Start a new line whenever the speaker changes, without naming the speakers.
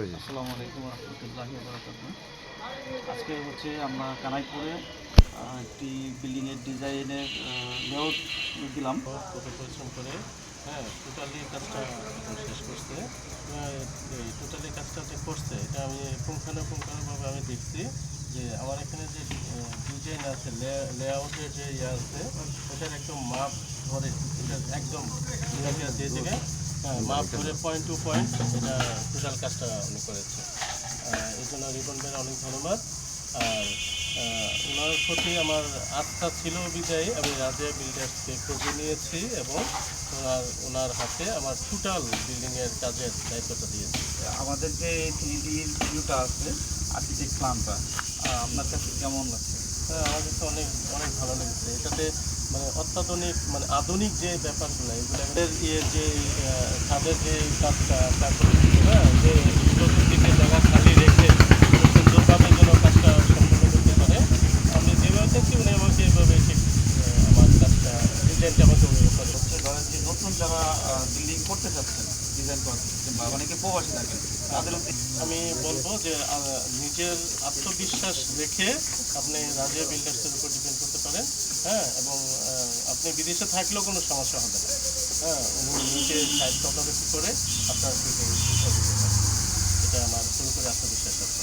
আসসালামু আলাইকুম রহমতুল্লাহি ওয়া বারাকাতুহু। আজকে হচ্ছে আমরা কানাইপুরে একটি বিল্ডিংয়ের ডিজাইনের লেআউট দিলাম।
কত পরিশ্রম করে টোটালি কাজটা শেষ করছে। টোটালি কাজটা যে করছে এটা আমি পুঙ্খানুপুঙ্খানুভাবে আমি দেখছি যে আমার এখানে যে ডিজাইন আছে, লেআউটের যে ইয়ে আছে, ওটার একদম মাপ ধরে, এটা একদম যে জায়গায় মাপ ধরে পয়েন্ট টু পয়েন্ট এটা টোটাল কাজটা উনি করেছে। এই জন্য রিপন ভাইয়ের অনেক ধন্যবাদ। আর ওনার প্রতি আমার আস্থা ছিল বিদায়ী আমি রাজিয়া বিল্ডার্সকে খোঁজে নিয়েছি এবং ওনার হাতে আমার টোটাল বিল্ডিংয়ের কাজের দায়িত্বটা দিয়েছি।
আমাদের যে 3D ভিউটা আছে আর্কিটেক্ট প্ল্যানটা আপনার কাছে কেমন লাগছে?
হ্যাঁ, আমার কাছে অনেক অনেক ভালো লেগেছে। এটাতে মানে অত্যাধুনিক মানে আধুনিক যে ব্যাপারগুলো এগুলো যে ছাদের যে কাজটা, তারপরে যে চতুর্দিকে জায়গা খালি রেখে সুন্দরভাবে যেন কাজটা সম্পূর্ণ করতে পারে, আমি যেভাবে দেখছি উনি আমাকে এভাবে ঠিক আমার কাজটা ডিজাইনটা আমাকে ওইভাবে
হচ্ছে ধরেন যে নতুন যারা বিল্ডিং করতে চাচ্ছেন, ডিজাইন করতে বা অনেকে প্রবাসী থাকেন, তাদের
আমি বলবো যে নিজের আত্মবিশ্বাস রেখে আপনি রাজিয়া বিল্ডার্সের উপর ডিপেন্ড করতে পারেন। হ্যাঁ, এবং আপনি বিদেশে থাকলেও কোনো সমস্যা হবে না। হ্যাঁ, উনি নিজে সাইড তদারকি করে আপনার দিতে পারেন, এটা আমার পুরোপুরি আত্মবিশ্বাস আছে।